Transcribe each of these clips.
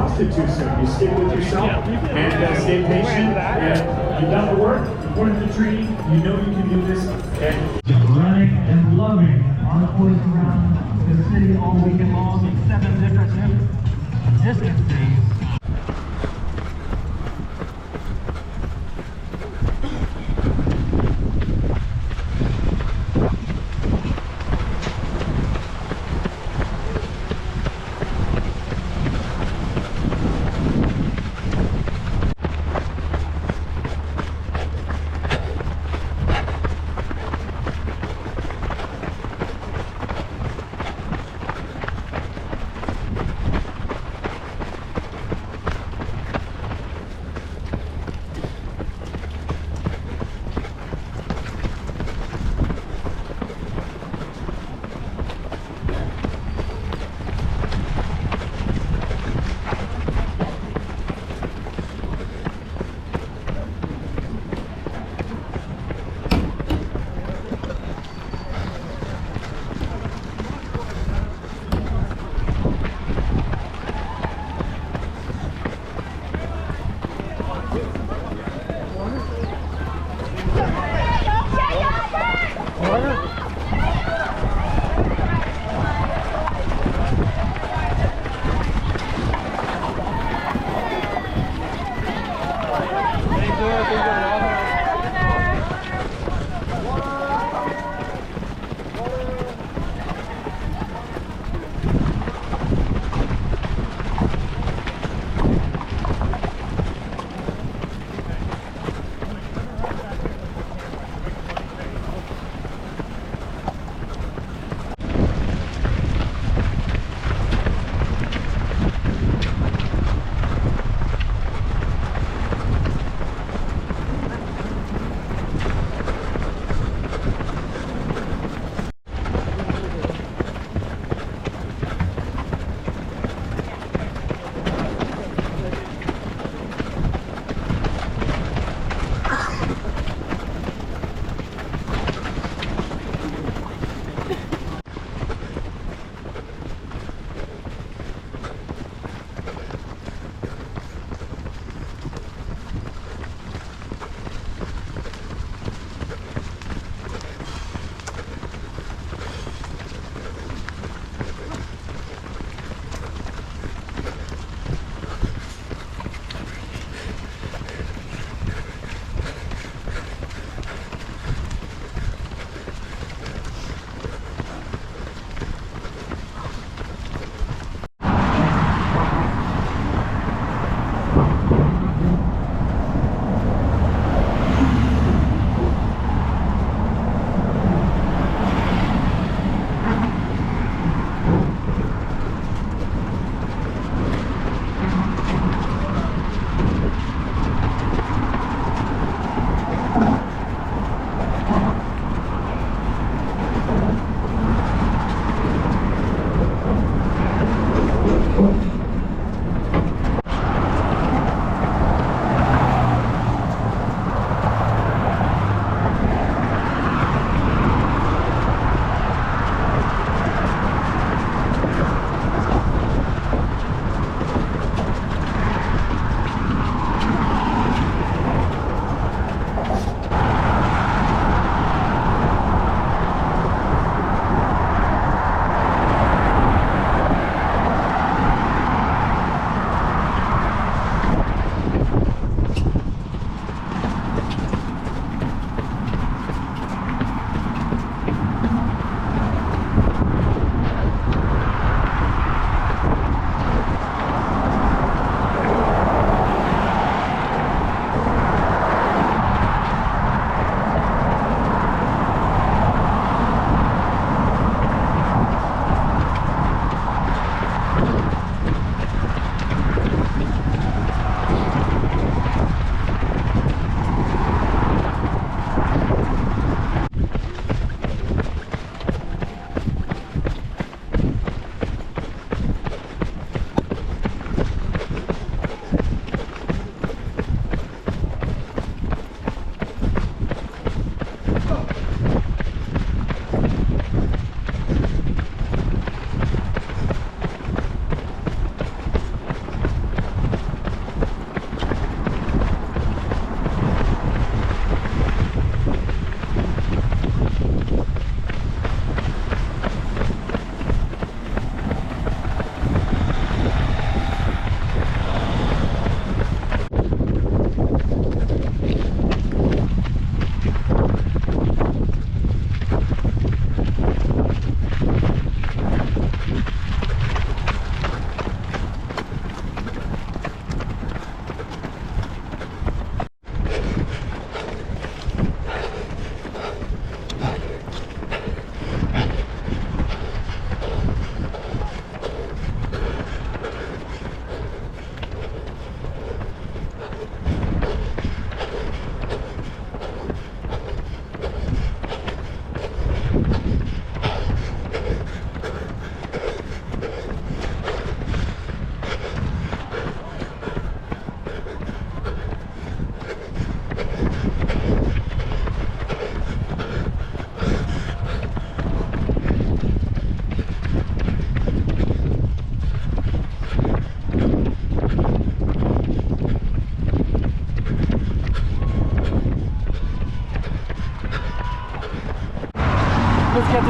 exhausted too soon. You stick with yourself and stay patient. And you've done the work, you put in the training, you know you can do this. And running and loving our course around the city all weekend long in 7 different distances.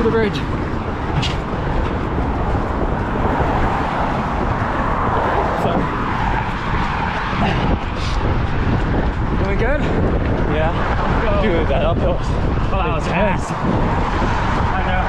the bridge. Doing good? Yeah. Dude, that uphill was that was fast. I know.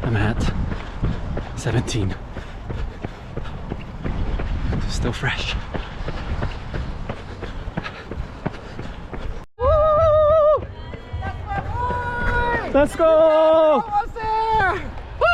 I'm at 17. Still fresh. Woo! Let's go! Almost there! Woo!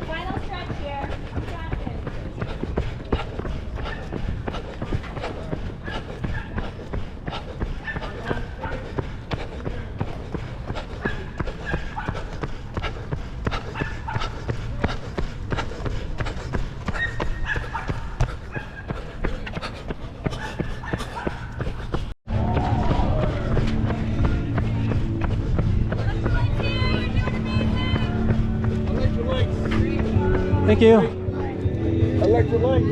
Final stretch here. Thank you. Electrolyte.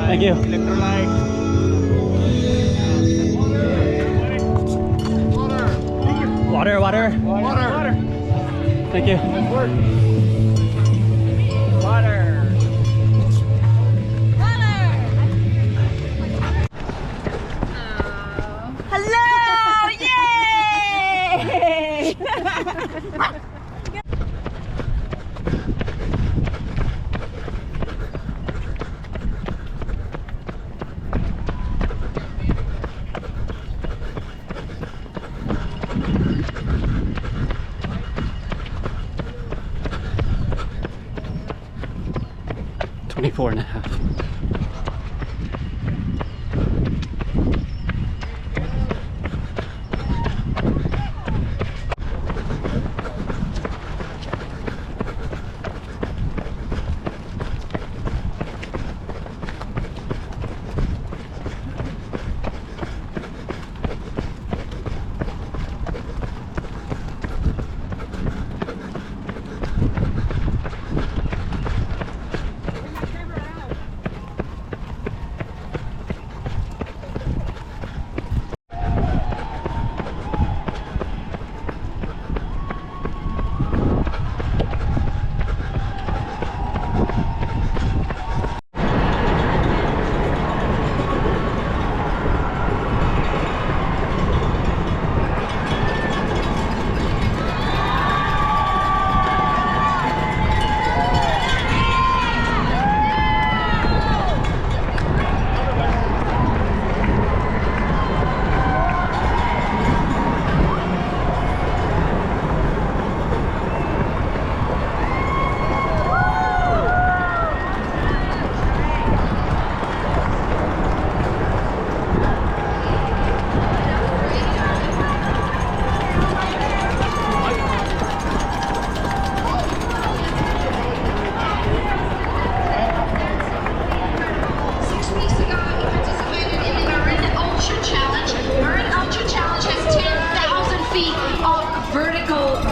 Thank you. Water, water. Thank you. Hello! Yay! 24 and a half.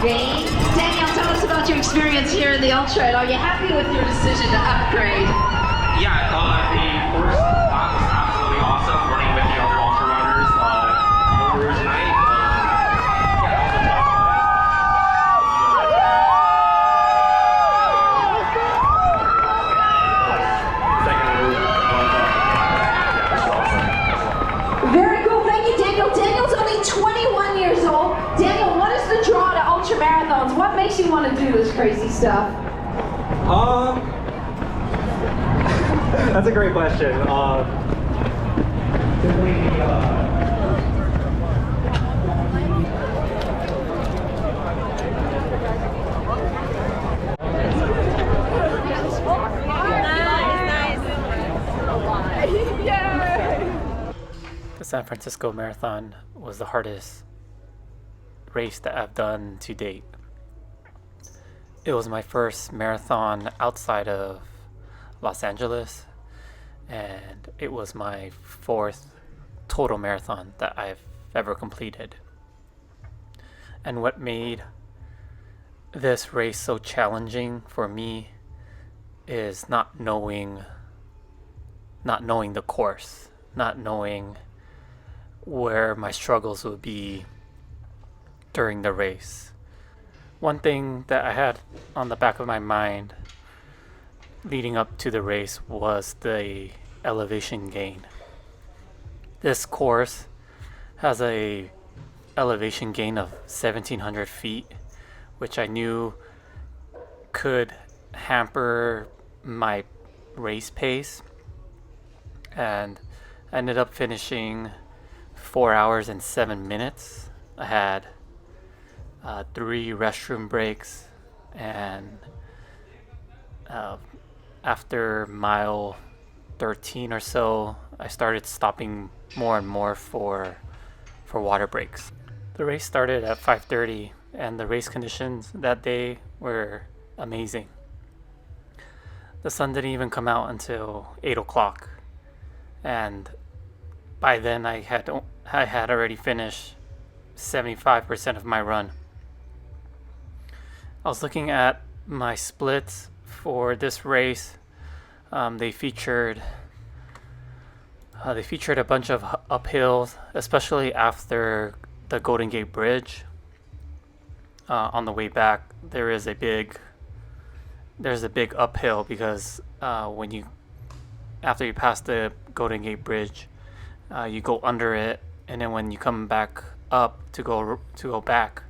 gain. Daniel, tell us about your experience here in the Ultra, and are you happy with your decision to upgrade? Yeah, the course was absolutely awesome. Running with the other ultra runners, Eau Rouge night. Very cool. Thank you, Daniel. Daniel's only 21 years old. Daniel, what is the draw to ultra marathons? What makes you want to do this crazy stuff? That's a great question. The San Francisco Marathon was the hardest race that I've done to date. It was my first marathon outside of Los Angeles, and it was my fourth total marathon that I've ever completed. And what made this race so challenging for me is not knowing the course, not knowing where my struggles would be during the race. One thing that I had on the back of my mind leading up to the race was the elevation gain. This course has a elevation gain of 1,700 feet, which I knew could hamper my race pace, and I ended up finishing 4 hours and 7 minutes. I had 3 restroom breaks, and after mile 13 or so, I started stopping more and more for water breaks. The race started at 5:30, and the race conditions that day were amazing. The sun didn't even come out until 8 o'clock, and by then I had already finished 75% of my run. I was looking at my splits for this race. They featured a bunch of uphills, especially after the Golden Gate Bridge. On the way back, there's a big uphill because after you pass the Golden Gate Bridge, you go under it, and then when you come back up to go back,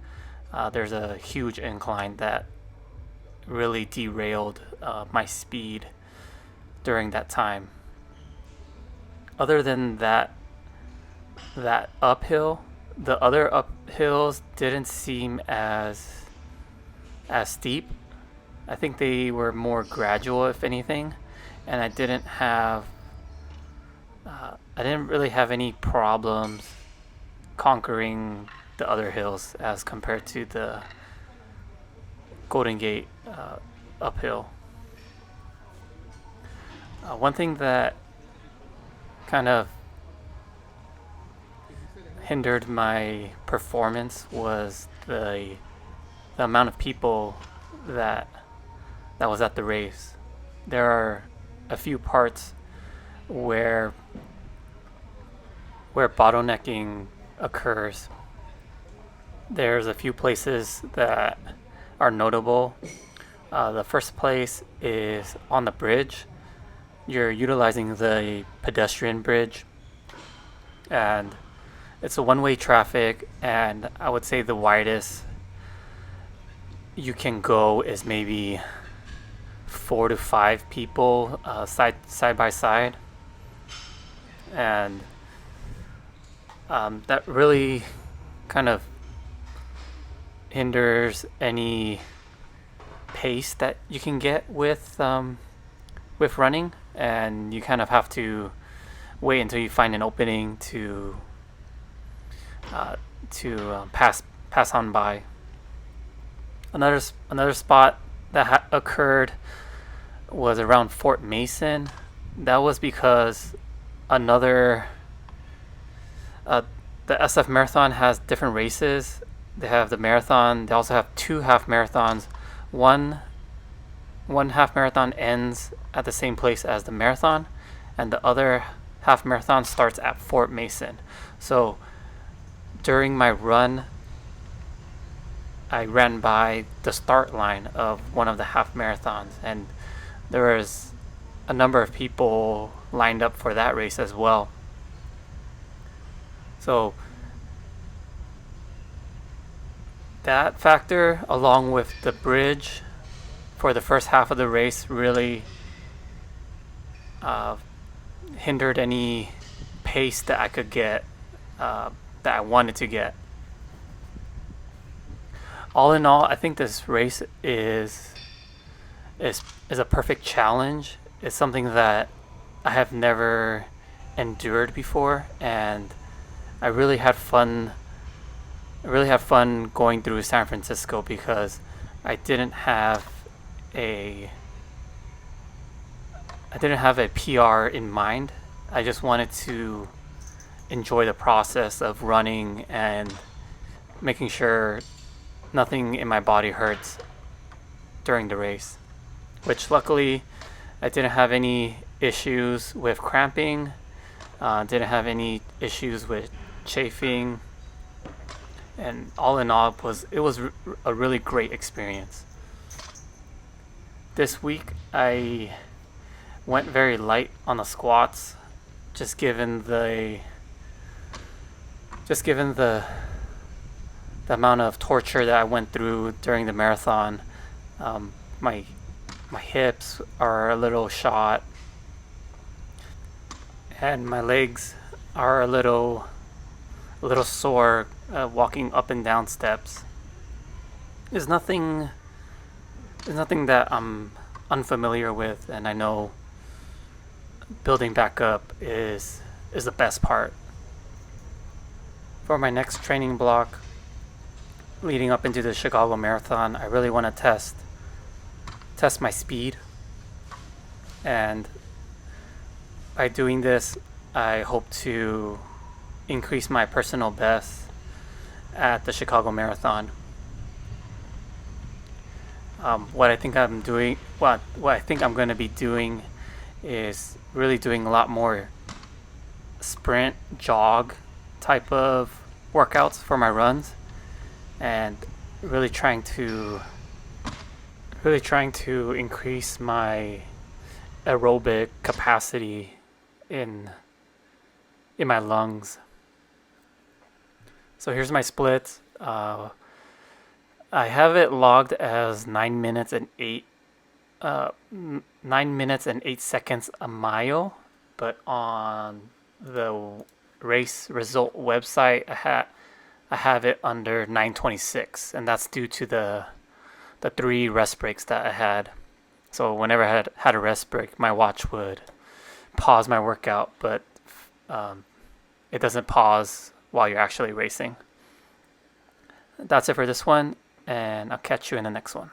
there's a huge incline that really derailed my speed during that time. Other than that uphill, the other uphills didn't seem as steep. I think they were more gradual, if anything, and I didn't really have any problems conquering the other hills as compared to the Golden Gate uphill. One thing that kind of hindered my performance was the amount of people that was at the race. There are a few parts where bottlenecking occurs. There's a few places that are notable. The first place is on the bridge. You're utilizing the pedestrian bridge, and it's a one-way traffic, and I would say the widest you can go is maybe 4 to 5 people side by side, and that really kind of hinders any pace that you can get with running, and you kind of have to wait until you find an opening to pass on by. Another spot that occurred was around Fort Mason. That was because the SF Marathon has different races They have the marathon. They also have 2 half marathons. One half marathon ends at the same place as the marathon, and the other half marathon starts at Fort Mason. So during my run, I ran by the start line of one of the half marathons, and there was a number of people lined up for that race as well. So that factor, along with the bridge for the first half of the race, really hindered any pace that I could get, that I wanted to get. All in all, I think this race is a perfect challenge. It's something that I have never endured before, and I really had fun. I really had fun going through San Francisco because I didn't have a PR in mind. I just wanted to enjoy the process of running and making sure nothing in my body hurts during the race, which luckily I didn't have any issues with cramping, didn't have any issues with chafing, and all in all, it was a really great experience. This week I went very light on the squats, just given the amount of torture that I went through during the marathon. My hips are a little shot, and my legs are a little sore walking up and down steps. There's nothing that I'm unfamiliar with, and I know building back up is the best part. For my next training block leading up into the Chicago Marathon, I really want to test my speed, and by doing this, I hope to increase my personal best at the Chicago Marathon. What I think I'm going to be doing is really doing a lot more sprint, jog type of workouts for my runs, and really trying to increase my aerobic capacity in my lungs. So here's my split. I have it logged as 9 minutes and 8 seconds a mile, but on the race result website, I have it under 9:26, and that's due to the 3 rest breaks that I had. So whenever I had a rest break, my watch would pause my workout, but it doesn't pause while you're actually racing. That's it for this one, and I'll catch you in the next one.